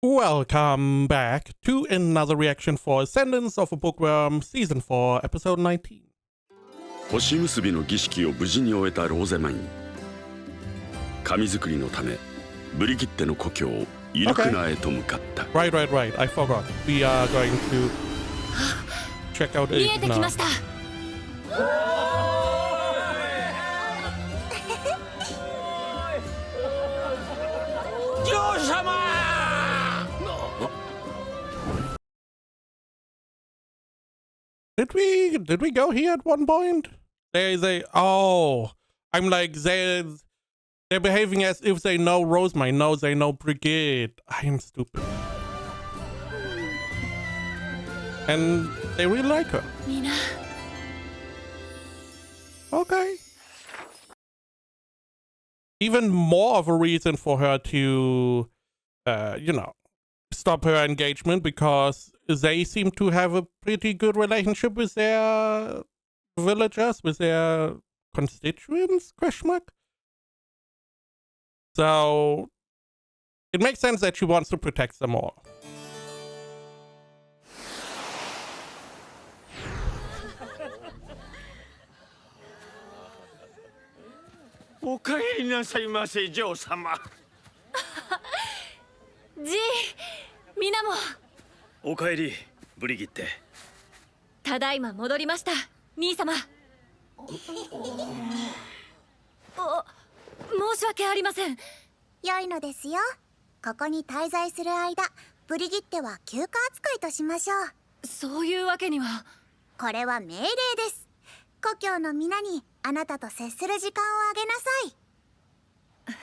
Welcome back to another reaction for Ascendance of a Bookworm Season 4 Episode 19. 星結びの儀式を無事に終えたローゼマイン。紙作りのためブリギッテの故郷イルクナへと向かった。Right. I forgot. We are going to check out it now. 見えてきました。女様。Did we go here at one point? I'm like they're behaving as if they know Rosemary. No, they know Brigitte. I am stupid. And they really like her. Mina. Okay. Even more of a reason for her to, stop her engagement, because they seem to have a pretty good relationship with their villagers, with their constituents, ? So it makes sense that she wants to protect them all.おかえりなさいませ、嬢様。じい、みなも。おかえり、ブリギッテ。ただいま戻りました、兄様。申し訳ありません。良いのですよ。ここに滞在する間、ブリギッテは休暇扱いとしましょう。そういうわけには。これは命令です。故郷の皆にあなたと接する時間をあげなさい。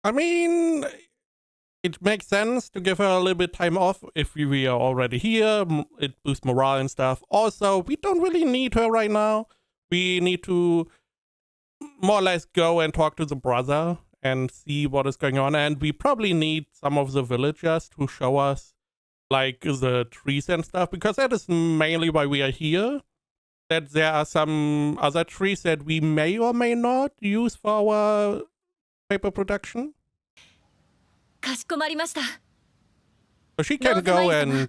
I mean, it makes sense to give her a little bit time off if we are already here. It boosts morale and stuff. Also, we don't really need her right now. We need to more or less go and talk to the brother and see what is going on. And we probably need some of the villagers to show us like the trees and stuff, because that is mainly why we are here. That there are some other trees that we may or may not use for our paper production. かしこまりました。So she can go and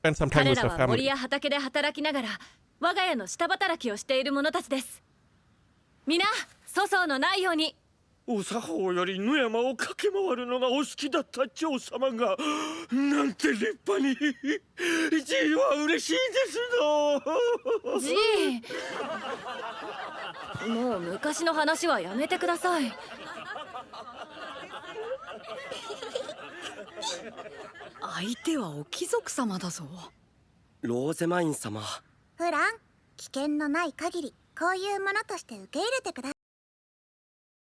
spend some time 彼 with ら her は森 family. や畑で働きながら我が家の下働きをしている者たちです。皆、粗相のないように。お作法より野山を駆け回るのがお好きだった嬢様がなんて立派に。じいは嬉しいですの。じい、もう昔の話はやめてください。相手はお貴族様だぞ。ローゼマイン様。フラン、危険のない限りこういうものとして受け入れてください。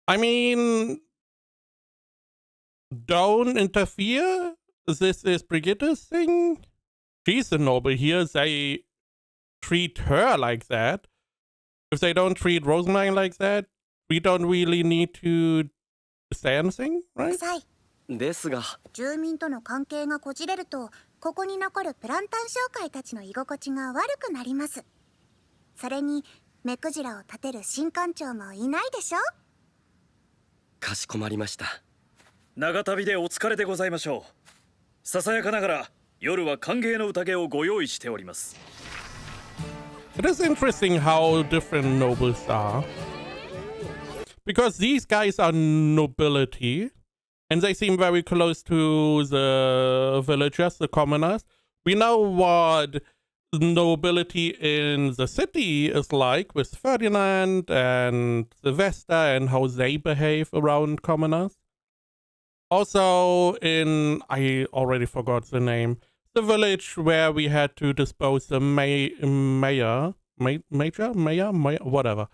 I mean, don't interfere. This is Brigitte's thing. She's the noble here. They treat her like that. If they don't treat Rosemary like that, we don't really need to say anything, right? ですが、住民との関係がこじれると、ここに残るプランタン商会たちの居心地が悪くなります。それに目くじらを立てる新館長もいないでしょ。かしこまりました。長旅でお疲れでございましょう。ささやかながら夜は歓迎の宴をご用意しております。It is interesting how different nobles are. Because these guys are nobility, and they seem very close to the villagers, the commoners. We know what nobility in the city is like with Ferdinand and the Vesta and how they behave around commoners. Also I already forgot the name, the village where we had to dispose the mayor, whatever.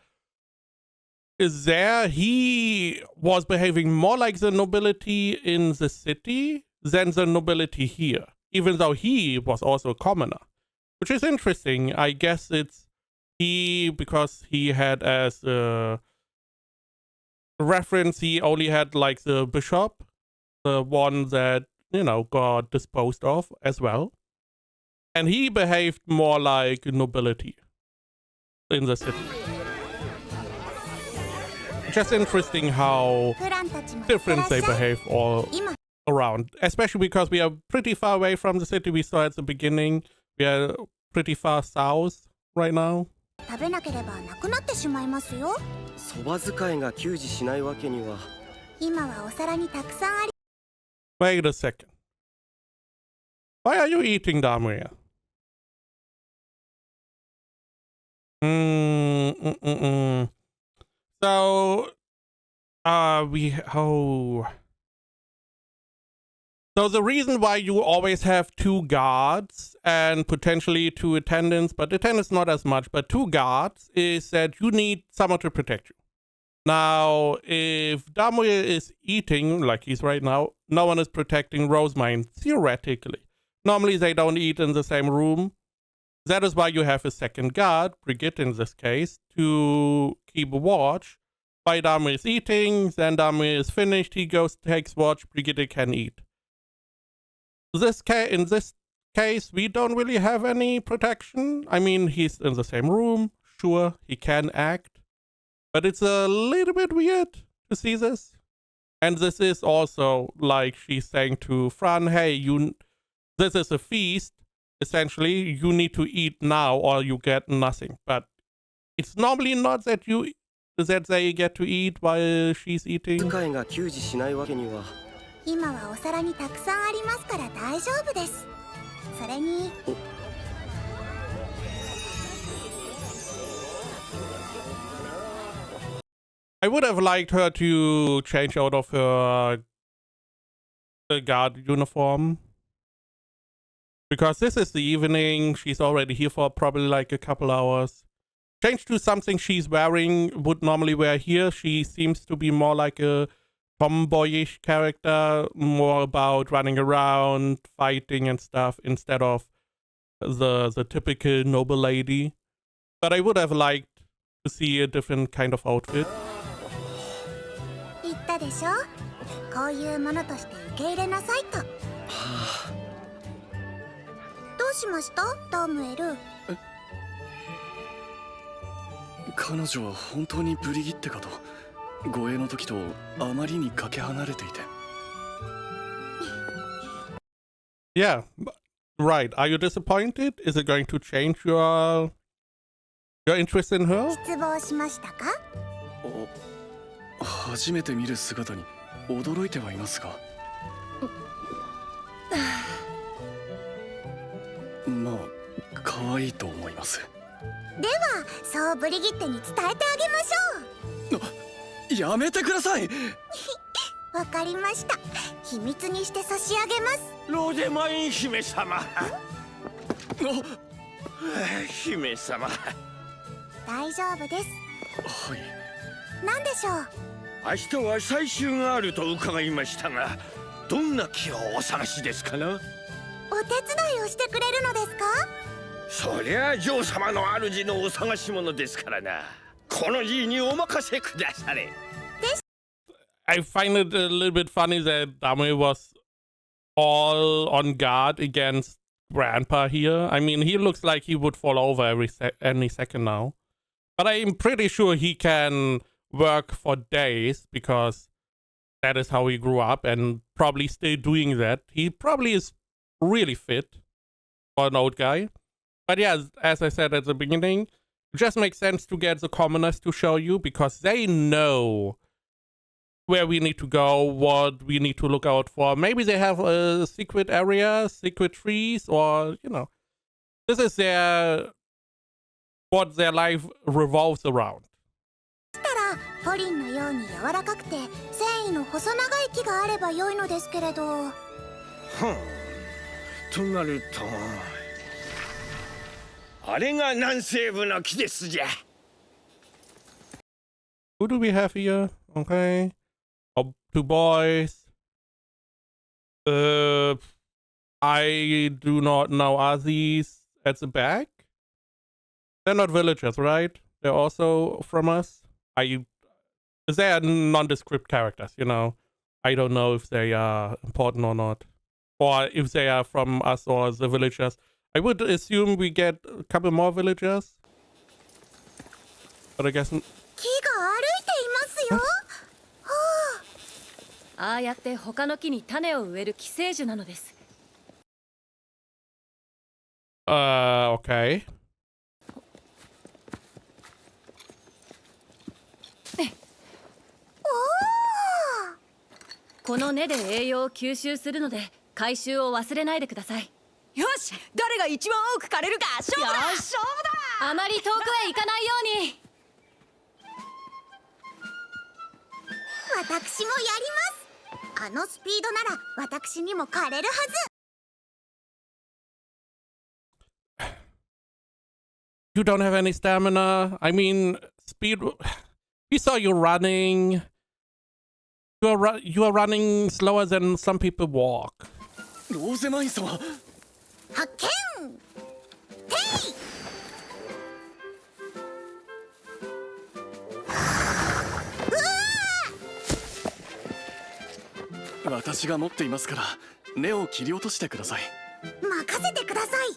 Is there, he was behaving more like the nobility in the city than the nobility here, even though he was also a commoner. Which is interesting. I guess it's because he had as a reference, he only had like the bishop, the one that, got disposed of as well. And he behaved more like nobility in the city. Just interesting how different they behave all around, especially because we are pretty far away from the city we saw at the beginning. We are pretty far south right now. 食べなければなくなってしまいますよ。そば使いが給仕しないわけには。今はお皿にたくさんあり。Wait a second. Why are you eating, Damria? So, So the reason why you always have 2 guards and potentially 2 attendants, but attendants not as much, but 2 guards, is that you need someone to protect you. Now, if Damria is eating, like he's right now, no one is protecting Rosemine, theoretically. Normally they don't eat in the same room. That is why you have a second guard, Brigitte in this case, to keep watch. While Damria is eating, then Damria is finished, he goes, takes watch, Brigitte can eat. In this case, we don't really have any protection. I mean, he's in the same room, sure, he can act. But it's a little bit weird to see this. And this is also like she's saying to Fran, hey, this is a feast. Essentially, you need to eat now or you get nothing. But it's normally not that they get to eat while she's eating. 使いが給仕しないわけには。今はお皿にたくさんありますから大丈夫です。それに。I would have liked her to change out of her guard uniform. Because this is the evening, she's already here for probably like a couple hours. Change to something she's wearing, would normally wear here. She seems to be more like a tomboyish character, more about running around, fighting and stuff, instead of the typical noble lady. But I would have liked to see a different kind of outfit. 言ったでしょ？こういうものとして受け入れなさいと。どうしました？ダムエル。彼女は本当にブリギッテかと。護衛の時とあまりにかけ離れていて。Yeah, right. Are you disappointed? Is it going to change your interest in her? 失望しましたか？初めて見る姿に驚いてはいますが。まあ、可愛いと思います。では、そうブリギッテに伝えてあげましょう。やめてください。わかりました。秘密にして差し上げます。ローゼマイン姫様。姫様。大丈夫です。はい。何でしょう。明日は採集があると伺いましたが、どんな木をお探しですかな？お手伝いをしてくれるのですか？そりゃ女王様の主のお探し物ですからな。このじいにお任せくだされ。I find it a little bit funny that Damria was all on guard against Grandpa here. I mean, he looks like he would fall over any second now. But I'm pretty sure he can work for days because that is how he grew up and probably still doing that. He probably is really fit for an old guy. But yeah, as I said at the beginning, it just makes sense to get the commoners to show you because they know where we need to go, what we need to look out for. Maybe they have a secret area, secret trees, or, you know, this is what their life revolves around. したらポリンのように柔らかくて繊維の細長い木があれば良いのですけれど。となると、あれが南西部の木ですじゃ。Who do we have here? Okay. Oh, 2 boys. I do not know. Are these at the back? They're not villagers, right? They're also from us. They are nondescript characters, you know. I don't know if they are important or not. Or if they are from us or the villagers. I would assume we get a couple more villagers. But I guess... 木が歩いていますよ。ああやって他の木に種を植える寄生樹なのです。Okay. この根で栄養を吸収するので回収を忘れないでください。よし、誰が一番多く枯れるか勝負だ。勝負だ。あまり遠くへ行かないように。私もやります。あのスピードなら私にも枯れるはず。 You don't have any stamina. I mean, speed. We saw you running. You are running slower than some people walk. ローゼマイン様。発見。てい。私が持っていますから根を切り落としてください。任せてください。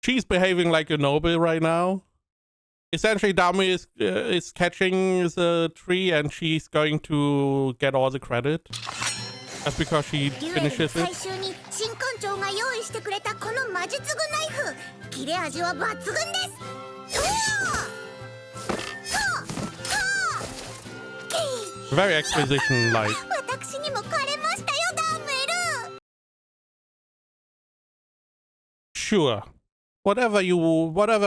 She's behaving like a noble right now. Essentially, Dami is catching the tree and she's going to get all the credit. Just because she デュエル finishes 最 it. 終に新館長が用意してくれたこの魔術具ナイフ、切れ味は抜群です。Very exposition-like. 私にも枯れましたよ、ダメル。 Sure. Whatever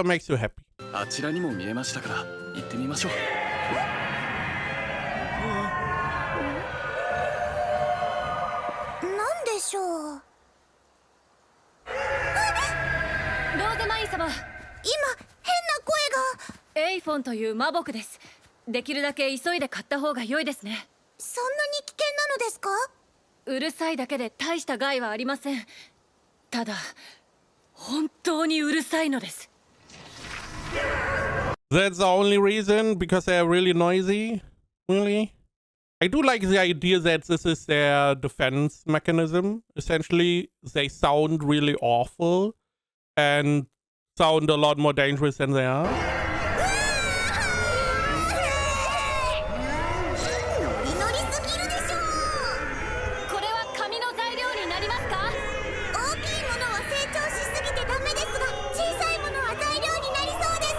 makes you happy. あちらにも見えましたから行ってみましょう。なんでしょう。ローゼマイン様、今変な声が。エイフォンという魔木です。できるだけ急いで買った方が良いですね。そんなに危険なのですか？うるさいだけで大した害はありません。ただ本当にうるさいのです。 That's the only reason? Because they're really noisy? Really? I do like the idea that this is their defense mechanism. Essentially, they sound really awful and sound a lot more dangerous than they are. ノリすぎるでしょう。これは紙の材料になりますか？大きいものは成長しすぎてダメですが、小さいものは材料になりそうです。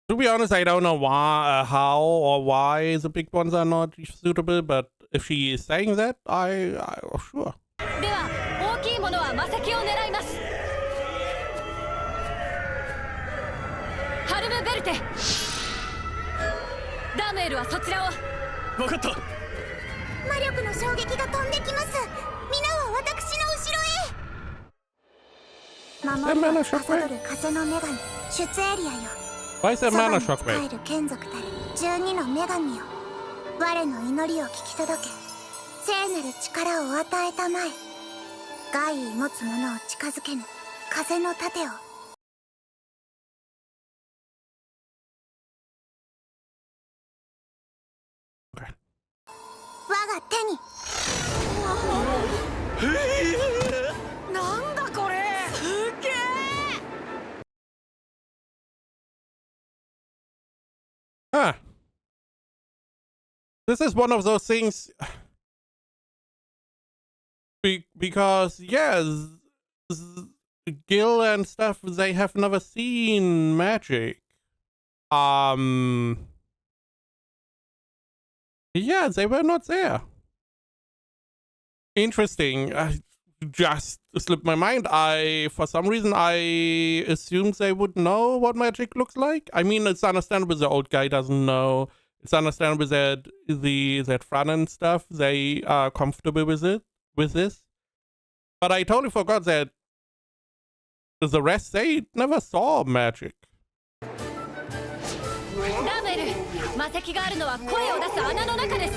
To be honest, I don't know why, how or why the big ones are not suitable, but if she is saying that, sure. では大きいものは魔石を狙います。ハルムベルテ、ダムエルはそちらを。分かった。魔力の衝撃が飛んできます。皆は私の後ろへ。守りを司る風の女神、出エリアよ。 Why is that そば mana に仕 shockwave? える眷属たる12の女神よ。我の祈りを聞き届け、聖なる力を与えたまえ。害意持つ者を近づけぬ風の盾を。 Okay. 我が手に。なんだこれ。すげえ。 Huh. This is one of those things. Because, yeah, Gil and stuff, they have never seen magic. Yeah, they were not there. Interesting. Just slipped my mind. For some reason, I assumed they would know what magic looks like. I mean, it's understandable the old guy doesn't know. It's understandable that that Fran and stuff, they are comfortable with this. But I totally forgot that the rest, they never saw magic. ダムエル、魔石があるのは声を出す穴の中です。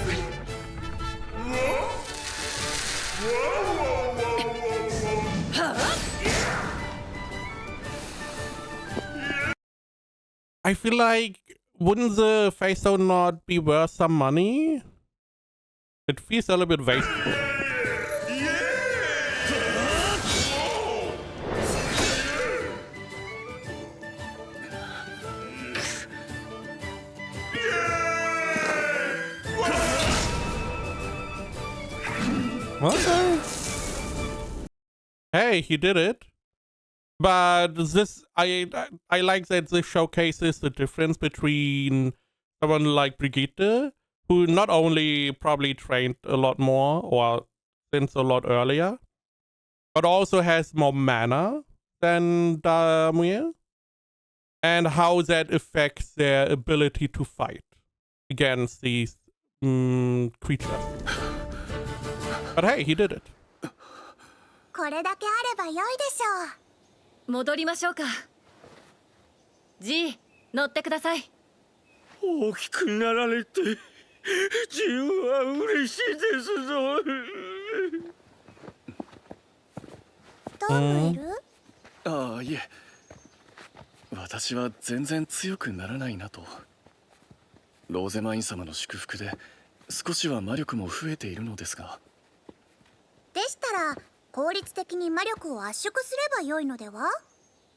I feel like, wouldn't the face stone not be worth some money? It feels a little bit wasteful. Hey, he did it. But this, I like that this showcases the difference between someone like Brigitte, who not only probably trained a lot more or since a lot earlier, but also has more mana than Damir, and how that affects their ability to fight against these creatures. But hey, he did it. これだけあれば良いでしょう。戻りましょうか。G、乗ってください。大きくなられて自由は嬉しいですぞ。ドームいる？ああ、いえ。私は全然強くならないなと。ローゼマイン様の祝福で少しは魔力も増えているのですが。でしたら効率的に魔力を圧縮すれば良いのでは？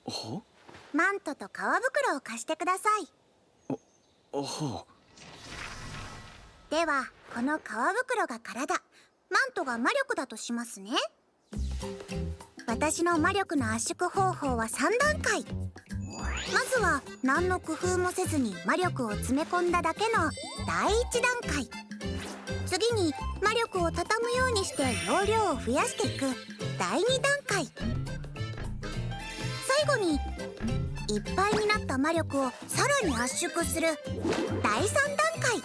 ほ？マントと皮袋を貸してください。ほう。ではこの皮袋が体、マントが魔力だとしますね。私の魔力の圧縮方法は3段階。まずは何の工夫もせずに魔力を詰め込んだだけの第1段階。次に魔力を畳むようにして容量を増やしていく第2段階。最後にいっぱいになった魔力をさらに圧縮する第3段階。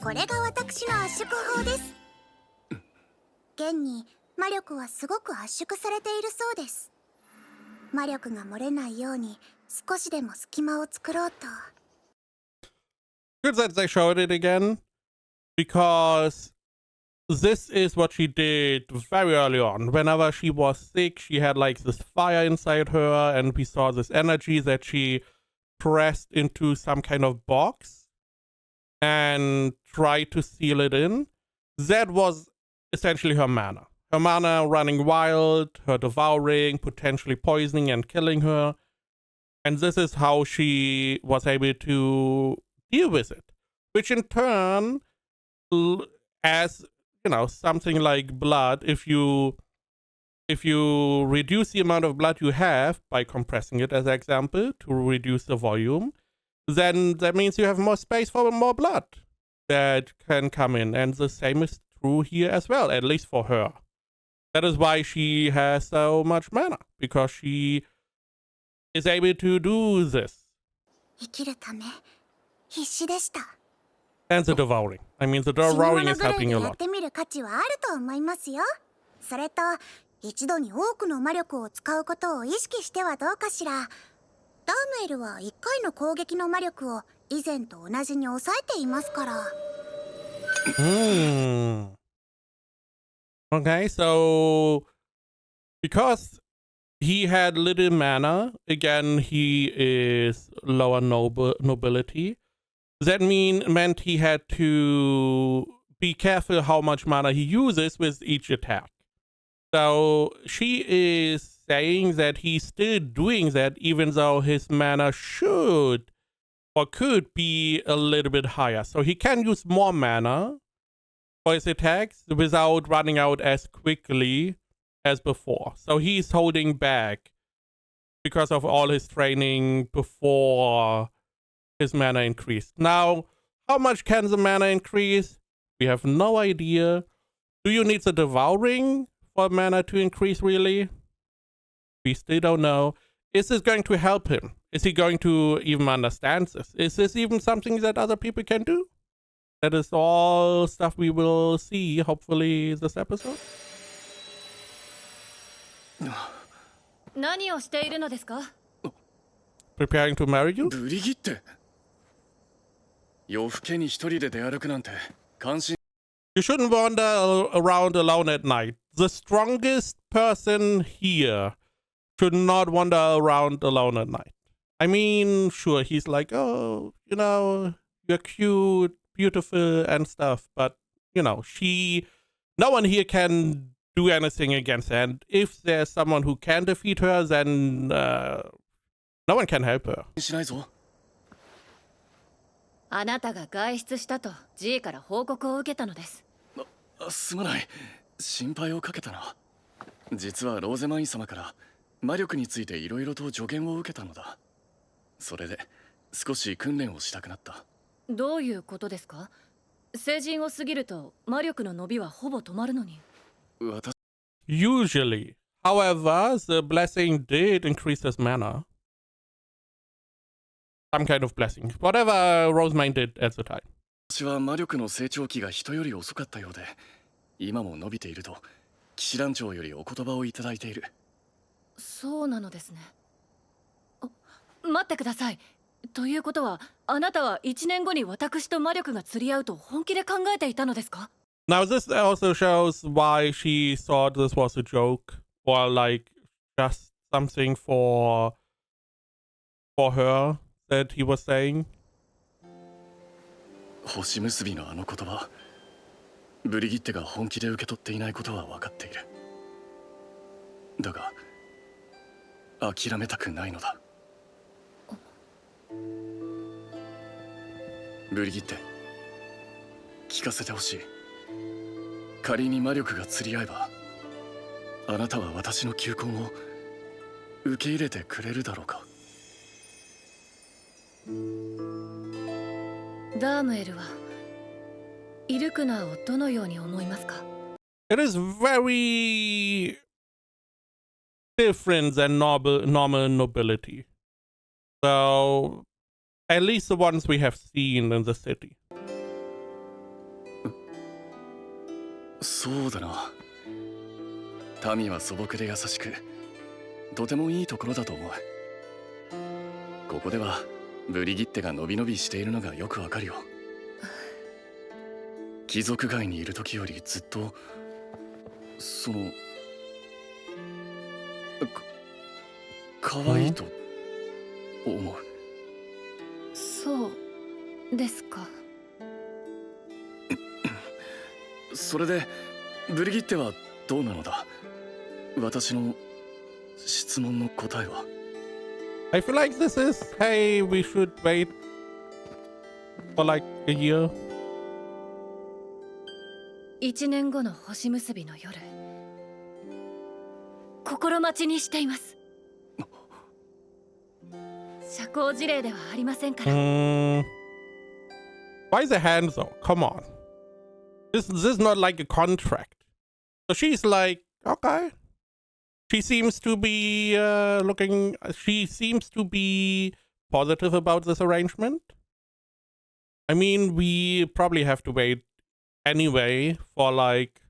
これが私の圧縮法です。現に魔力はすごく圧縮されているそうです。魔力が漏れないように少しでも隙間を作ろうと。Good that they showed it again, because this is what she did very early on. Whenever she was sick, she had like this fire inside her, and we saw this energy that she pressed into some kind of box and tried to seal it in. That was essentially her mana. Her mana running wild, her devouring, potentially poisoning and killing her. And this is how she was able to deal with it. Which in turn, as, you know, something like blood, if you reduce the amount of blood you have by compressing it, as an example, to reduce the volume, then that means you have more space for more blood that can come in. And the same is true here as well, at least for her. That is why she has so much mana, because she is able to do this. 生きるため必死でした。 And the devouring. I mean, the devouring is helping a やっ lot. てみる価値はあると思いますよ。それと一度に多くの魔力を使うことを意識してはどうかしら。ダーメルは1回の攻撃の魔力を以前と同じに抑えていますから。Okay, so because he had little mana, again, he is lower nobility. That meant he had to be careful how much mana he uses with each attack. So she is saying that he's still doing that even though his mana should or could be a little bit higher. So he can use more mana for his attacks without running out as quickly as before. So he's holding back because of all his training before his mana increased. Now, how much can the mana increase? We have no idea. Do you need the devouring for mana to increase, really? We still don't know. Is this going to help him? Is he going to even understand this? Is this even something that other people can do? That is all stuff we will see, hopefully, this episode. 何をしているのですか？ Preparing to marry you? ブリギッテ。夜更けに一人で出歩くなんて関心。You shouldn't wander around alone at night. The strongest person here should not wander around alone at night. I mean, sure, he's like, oh, you know, you're cute, beautiful and stuff, but, you know, no one here can do anything against her. And if there's someone who can defeat her, then no one can help her. しないぞ。あなたが外出したと G から報告を受けたのです。すまない。心配をかけたな。実はローゼマイン様から魔力についていろいろと助言を受けたのだ。それで少し訓練をしたくなった。どういうことですか？成人を過ぎると魔力の伸びはほぼ止まるのに。Usually. However, the blessing did increase his mana. Some kind of blessing. Whatever Rosemine did at the time. 私は魔力の成長期が人より遅かったようで、今も伸びていると騎士団長よりお言葉をいただいている。そうなのですね。待ってください。ということは、あなたは1年後に私と魔力が釣り合うと本気で考えていたのですか？ Now this also shows why she thought this was a joke. Or like just something for her that he was saying. 星結びのあの言葉、ブリギッテが本気で受け取っていないことは分かっている。だが諦めたくないのだ。ブリギッテ、聞かせてほしい。仮に魔力が釣り合えば、あなたは私の求婚を受け入れてくれるだろうか？ダームエルはイルクナーをどのように思いますか？ It is very different than normal nobility. So, at least the ones we have seen in the city. そうだな。民は素朴で優しく、とてもいいところだと思う。ここではブリギッテがのびのびしているのがよくわかるよ。貴族街にいる時よりずっとかわいいと思う。そうですか。それでブリギッテはどうなのだ？私の質問の答えは。 I feel like this is, hey, we should wait for like a year. 1年後の星結びの夜、心待ちにしています。社交辞令ではありませんから。Why the hand though? Come on. This is not like a contract. So she's like, okay. She seems to be she seems to be positive about this arrangement. I mean, we probably have to wait anyway for like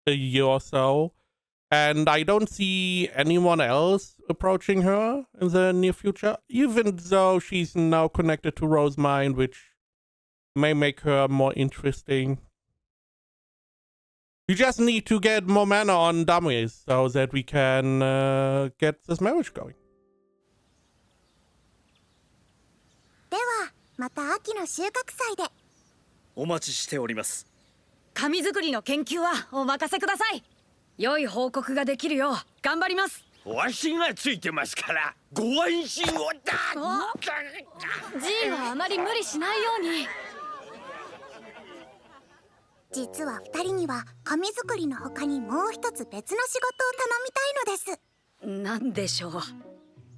a year or so. And I don't see anyone else approaching her in the near future, even though she's now connected to Rosemine, which may make her more interesting. We just need to get more mana on dummies so that we can get this marriage going. ではまた秋の収穫祭で。お待ちしております。紙作りの研究はお任せください。良い報告ができるよう頑張ります。わしがついてますからご安心をだ。G はあまり無理しないように。実は2人には紙作りの他にもう一つ別の仕事を頼みたいのです。なんでしょう。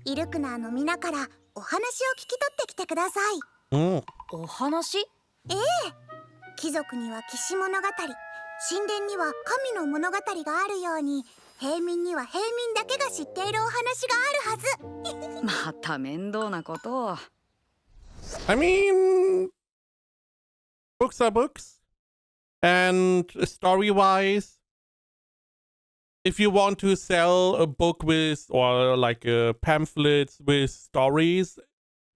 イルクナーの皆からお話を聞き取ってきてください。お話？ええ、貴族には騎士物語、神殿には神の物語があるように、平民には平民だけが知っているお話があるはず。また面倒なことを。I mean, books are books. And story-wise, if you want to sell a book with, or like pamphlets with stories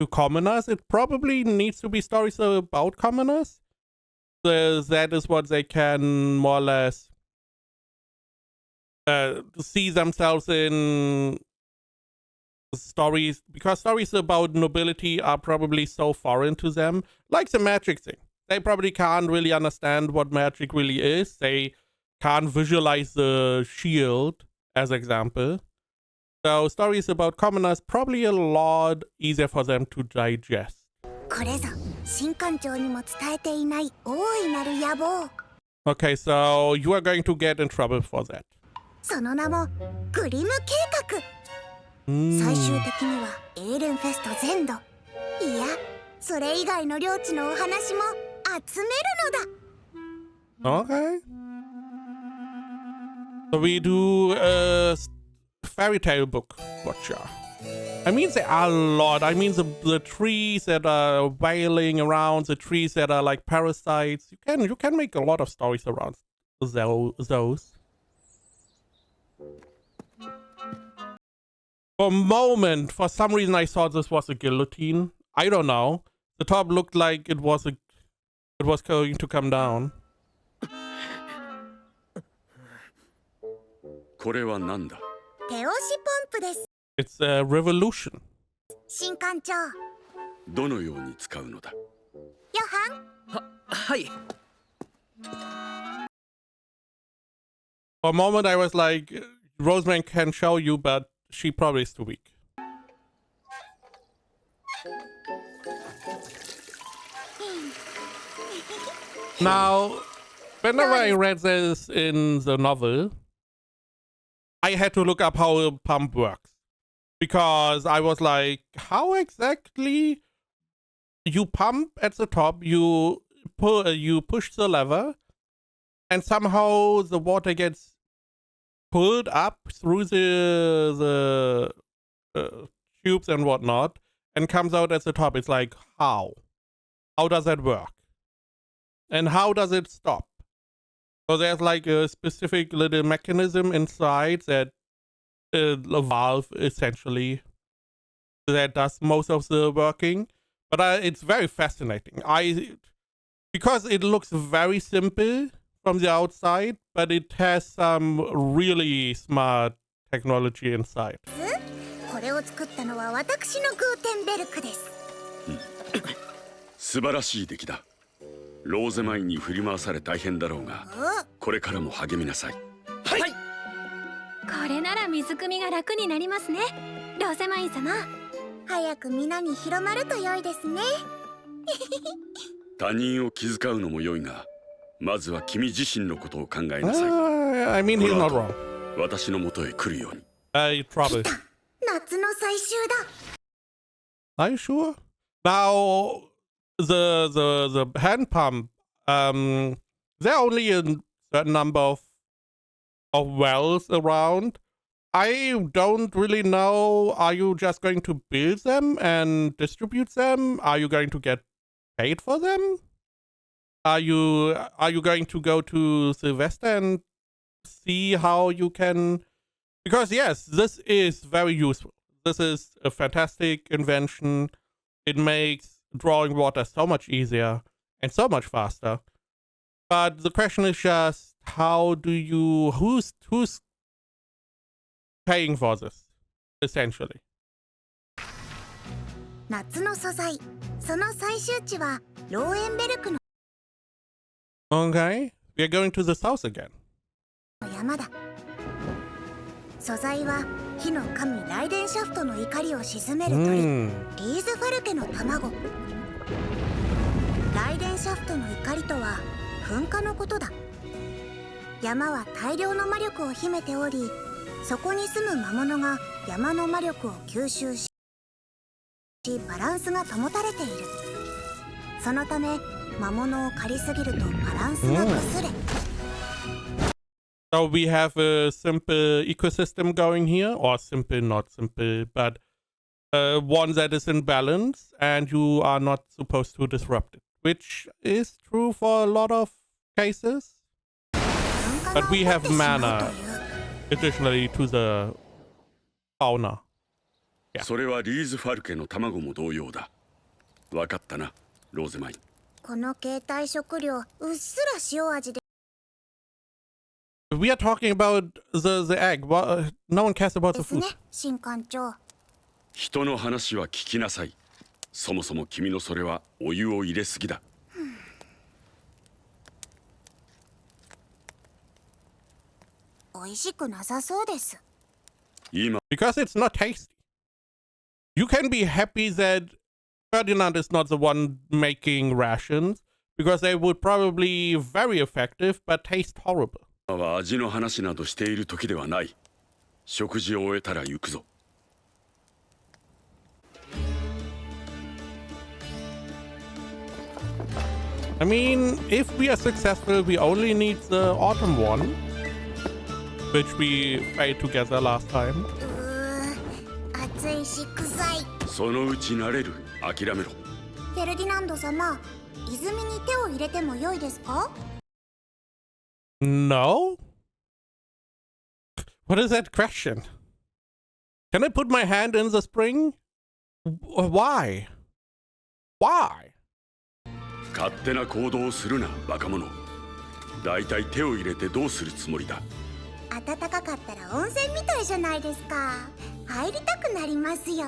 to commoners, it probably needs to be stories about commoners. So that is what they can more or less see themselves in stories, because stories about nobility are probably so foreign to them, like the magic thing. They probably can't really understand what magic really is. They can't visualize the shield, as example. So stories about commoners probably a lot easier for them to digest. これぞ新館長にも伝えていない大いなる野望。Okay, so you are going to get in trouble for that. その名もグリム計画。最終的にはエーレンフェスト全土、いやそれ以外の領地のお話も集めるのだ。 Okay. So we do a fairy tale book watcher. I mean, there are a lot. I mean, the trees that are wailing around, the trees that are like parasites. You can make a lot of stories around those. For a moment, for some reason, I thought this was a guillotine. I don't know. The top looked like it was going to come down. これは何だ。手押しポンプです。 It's a revolution. 新艦長。どのように使うのだ。ヨハン。はい。 For a moment, I was like, Roseman can show you, but she probably is too weak. Now, whenever I read this in the novel, I had to look up how a pump works. Because I was like, how exactly you pump at the top, you push the lever, and somehow the water gets pulled up through the tubes and whatnot and comes out at the top. It's like, how? How does that work? And how does it stop? So there's like a specific little mechanism inside that a valve essentially that does most of the working. But it's very fascinating. Because it looks very simple from the outside, but it has some really smart technology inside. これを作ったのは私のグーテンベルクです。素晴らしい出来だ。ローゼマインに振り回され大変だろうが、これからも励みなさい。はい。これなら水汲みが楽になりますね、ローゼマイン様。早く皆に広まると良いですね。他人を気遣うのも良いが、まずは君自身のことを考えなさい。I mean, he's not wrong. 私の元へ来るように。Trouble. 夏の最終だ。 Are you sure? Now, the hand pump, there are only a certain number of wells around. I don't really know. Are you just going to build them and distribute them? Are you going to get paid for them? Are you going to go to Sylvester and see how you can? Because yes, this is very useful. This is a fantastic invention. It makes drawing water so much easier and so much faster. But the question is just, how do you, who's paying for this, essentially? 夏の素材、その最終地はローエンベルクの Okay, we are going to the south again. 山だ。素材は火の神ライデンシャフトの怒りを鎮める鳥、リーズファルケの卵。ライデンシャフトの怒りとは噴火のことだ。山は大量の魔力を秘めており、そこに住む魔物が山の魔力を吸収し、バランスが保たれている。そのため魔物を借りすぎるとバランスが崩れ。So we have a simple ecosystem going here, or simple, not simple, but one that is in balance, and you are not supposed to disrupt it, which is true for a lot of cases. But we have mana additionally to the fauna. それはリーズファルケの卵も同様だ。わかったな、ローゼマイン。この携帯食料、うっすら塩味で。We are talking about the egg. No one cares about the です food. ね、新艦長。人の話は聞きなさい。そもそも君のそれはお湯を入れすぎだ。美味しくなさそうです。今 Because it's not tasty. You can be happy that Ferdinand is not the one making rations, because they would probably be very effective but taste horrible. は味の話などしている時ではない。食事を終えたら行くぞ。I mean, if we are successful, we only need the autumn one, which we played together last time. 暑いし臭い。そのうち慣れる。諦めろ。フェルディナンド様、泉に手を入れても良いですか？ No? What is that question? Can I put my hand in the spring? Why? Why? 勝手な行動をするな、バカ者。だいたい手を入れてどうするつもりだ。暖かかったら温泉みたいじゃないですか。入りたくなりますよ。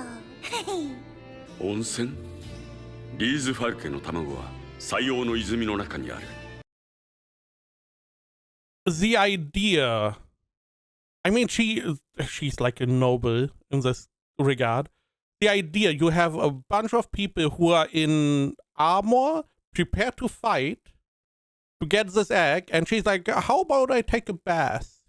温泉？リーズファルケの卵は西洋の泉の中にある。The idea. I mean, she's like a noble in this regard. The idea, you have a bunch of people who are in armor, prepared to fight, to get this egg, and she's like, how about I take a bath?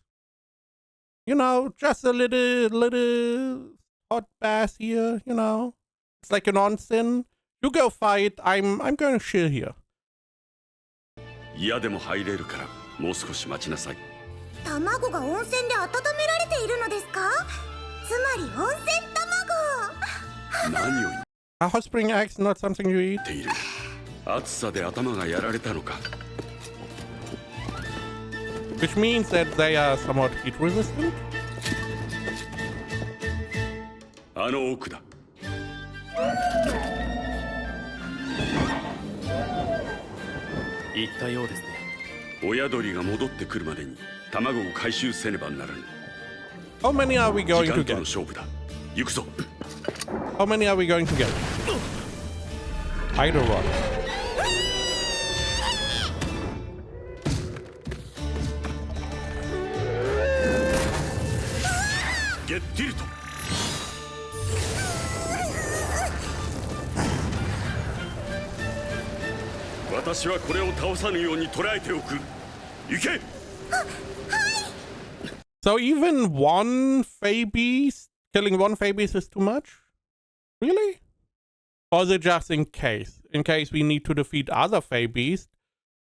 You know, just a little hot bath here, you know? It's like an onsen. You go fight, I'm going to chill here. 嫌でも入れるから、もう少し待ちなさい。卵が温泉で温められているのですか？つまり温泉卵。何を言っ Are hot spring eggs not something you eat? ている。暑さで頭がやられたのか。Which means that they are somewhat heat resistant? あの奥だ。言ったようですね。親鳥が戻ってくるまでに卵を回収せねばならぬ。 How many are we 時 going to 間との get? 勝負だ。行くぞ。 How many are we going to get? Either one. Get tilted. 私はこれを倒さぬように捕らえておく。行け。So even one Fey beast, killing one Fey beast is too much? Really? Or is it just in case? In case we need to defeat other Fey beasts,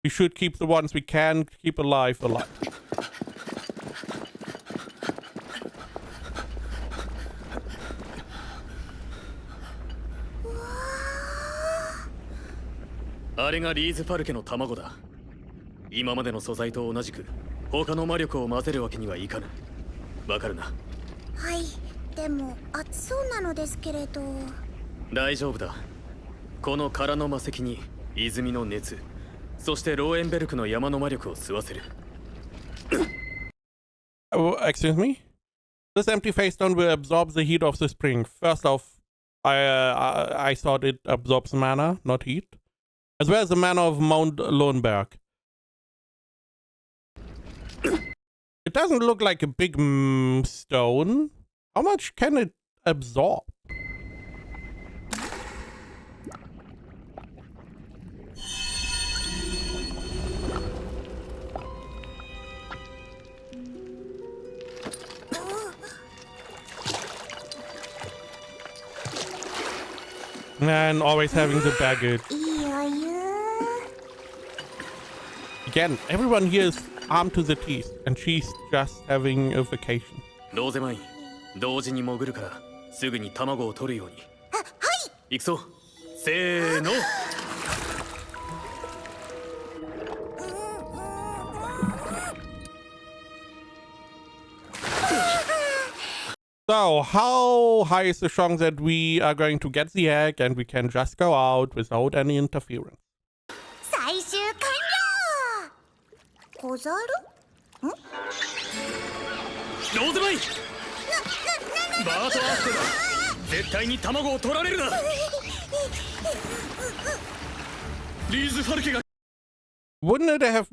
we should keep the ones we can keep alive.うわあれがリーズファルケの卵だ。今までの素材と同じく他の魔力を混ぜるわけにはいかぬ。わかるな。はい、でも暑そうなのですけれど。大丈夫だ。この空の魔石に泉の熱、そしてローエンベルクの山の魔力を吸わせる。Oh, excuse me? This empty face stone will absorb the heat of the spring. First off, I thought it absorbs mana, not heat. As well as the mana of Mount Lohnberg. It doesn't look like a big stone. How much can it absorb? And always having the baggage. いいお湯。 Again, everyone here is armed to the teeth, and she's just having a vacation. ローゼマイン、同時に潜るからすぐに卵を取るように。あ、はい。行くぞ。せーの。So, how high is the chance that we are going to get the egg and we can just go out without any interference? 最終完了。小猿？ん？ローゼマイン。バートアップだ。絶対に卵を取られるな。リーズファルケが。Wouldn't it have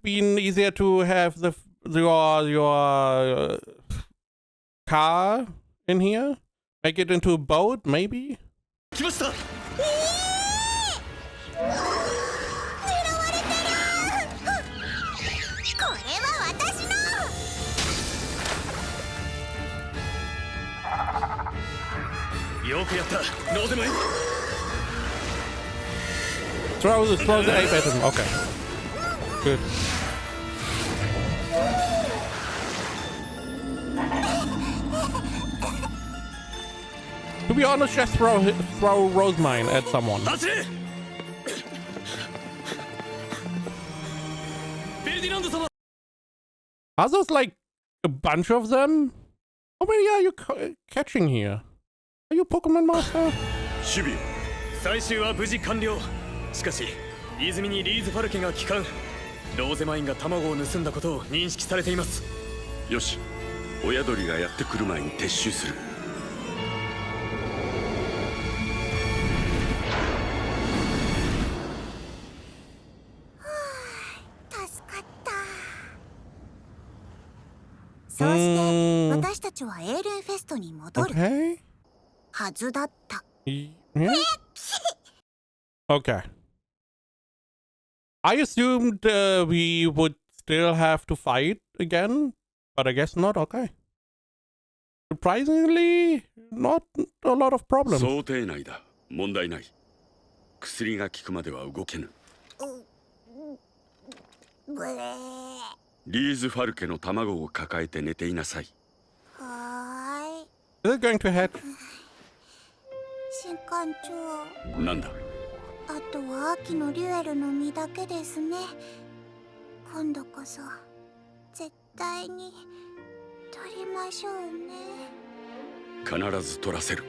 been easier to have your car in here? Make it into a boat, maybe? 来ました。よくやったローゼマイン Throw the ape at him. Okay. Good. To be honest, just throw Rosemine at someone. 走れベルディランド様 Are those like a bunch of them? How many are you catching here? Are you Pokemon Master? 守備を最終は無事完了しかし泉にリーズファルケが帰還ローゼマインが卵を盗んだことを認識されています。よし親鳥がやってくる前に撤収する。助かった。そうして私たちはエーレンフェストに戻る Okay. はずだった。 Yeah. Okay. I assumed we would still have to fight again, but I guess not. Okay. Surprisingly, not a lot of problems. 想定内だ。問題ない。薬が効くまでは動けぬ。ブレー。リーズファルケの卵を抱えて寝ていなさい。はIs it going to hatch? ーい。新館長。なんだ。あとは秋のリュエルの実だけですね。今度こそ絶対に取りましょうね。必ず取らせる。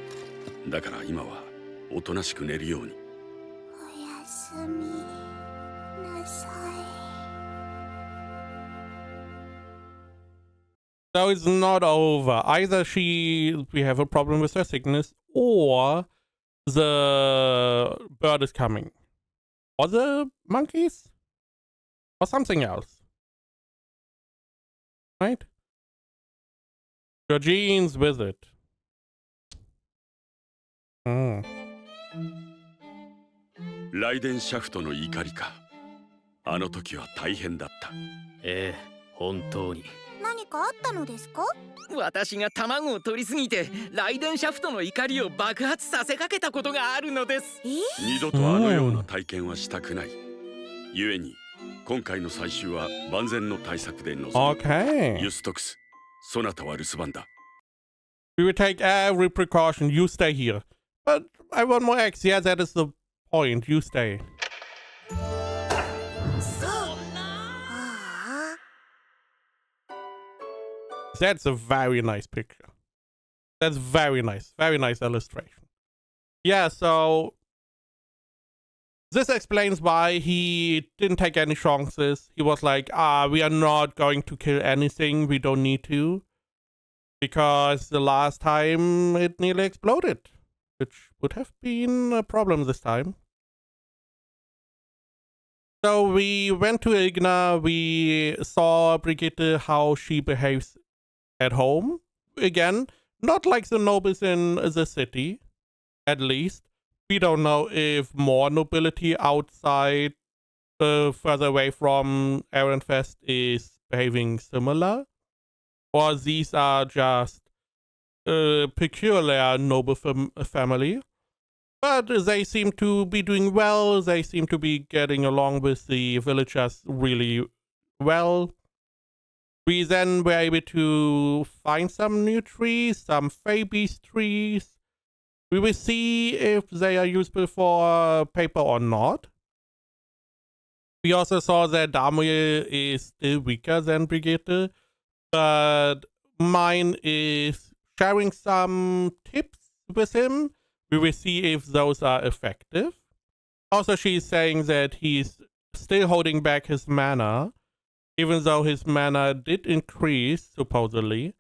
だから今はおとなしく寝るように。おやすみなさい。So it's not over. Either we have a problem with her sickness, or the bird is coming. Or the monkeys? Or something else. Right? Georgine's visit. Hmm. ライデンシャフトの怒りか。あの時は大変だった。ええ、本当に。何かあったのですか？私が卵を取りすぎてライデンシャフトの怒りを爆発させかけたことがあるのです。二度とあのような体験はしたくない。故に今回の最終は万全の対策で臨む。Okay. ユストクス、そなたは留守番だ。We will take every precaution. You stay here. But I want more eggs. Yeah, that is the point. You stay. そう。ああ。 That's a very nice picture. That's very nice. Very nice illustration. Yeah, so this explains why he didn't take any chances. He was like, we are not going to kill anything. We don't need to. Because the last time it nearly exploded. Which would have been a problem this time. So we went to Igna. We saw Brigitte, how she behaves at home. Again, not like the nobles in the city, at least. We don't know if more nobility outside, further away from Ehrenfest is behaving similar. Or these are just peculiar noble family. But they seem to be doing well. They seem to be getting along with the villagers really well. We then were able to find some new trees, some Fabies trees. We will see if they are useful for paper or not. We also saw that Damue is still weaker than Brigitte, but mine is sharing some tips with him. We will see if those are effective. Also, she's saying that he's still holding back his mana, even though his mana did increase, supposedly.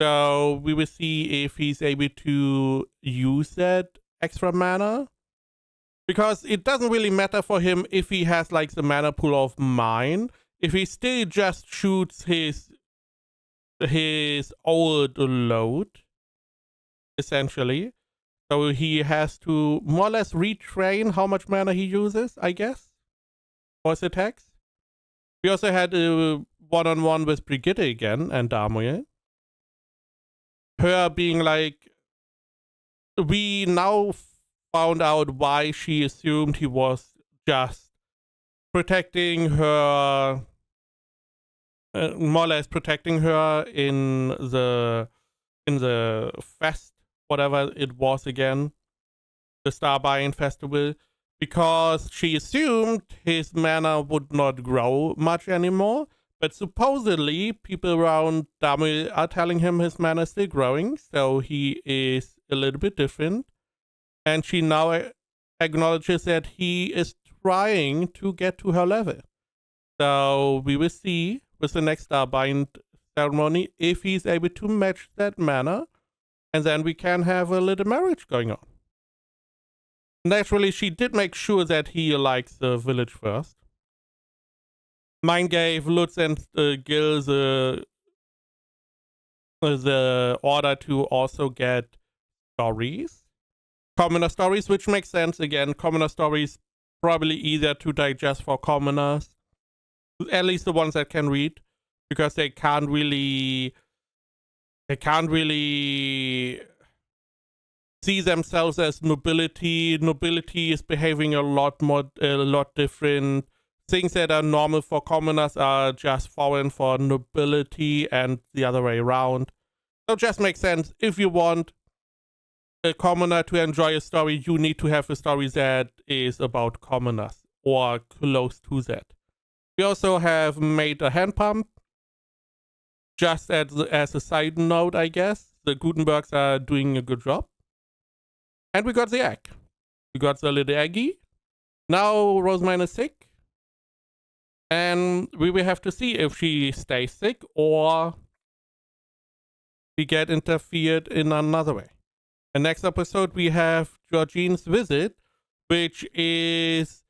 So we will see if he's able to use that extra mana. Because it doesn't really matter for him if he has like the mana pool of mine. If he still just shoots his old load, essentially. So he has to more or less retrain how much mana he uses, I guess, for his attacks. We also had a one-on-one with Brigitte again and Damue. Her being like we now found out why she assumed he was just protecting her, more or less protecting her in the fest, whatever it was again, the Starbein Festival, because she assumed his mana would not grow much anymore. But supposedly, people around Damil are telling him his mana is still growing, so he is a little bit different. And she now acknowledges that he is trying to get to her level. So we will see with the next Starbind ceremony if he's able to match that mana, and then we can have a little marriage going on. Naturally, she did make sure that he likes the village first. Mine gave Lutz and Gil the order to also get stories. Commoner stories, which makes sense. Again, commoner stories probably easier to digest for commoners. At least the ones that can read. Because they can't really see themselves as nobility. Nobility is behaving a lot different. Things that are normal for commoners are just foreign for nobility and the other way around. So it just makes sense. If you want a commoner to enjoy a story, you need to have a story that is about commoners or close to that. We also have made a hand pump. Just as a side note, I guess. The Gutenbergs are doing a good job. And we got the egg. We got the little eggy. Now Rosamine is sick. And we will have to see if she stays sick or we get interfered in another way. And next episode we have Georgine's visit, which is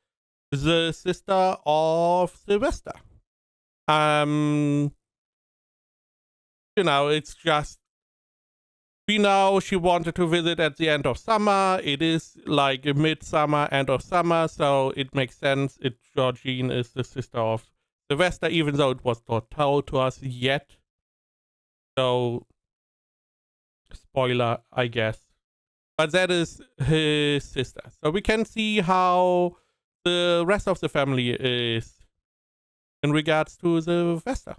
the sister of Sylvester. You know, it's just, we know she wanted to visit at the end of summer. It is like a midsummer, end of summer, so it makes sense. Georgine is the sister of Sylvester, even though it was not told to us yet. So, spoiler, I guess. But that is his sister. So we can see how the rest of the family is in regards to Sylvester.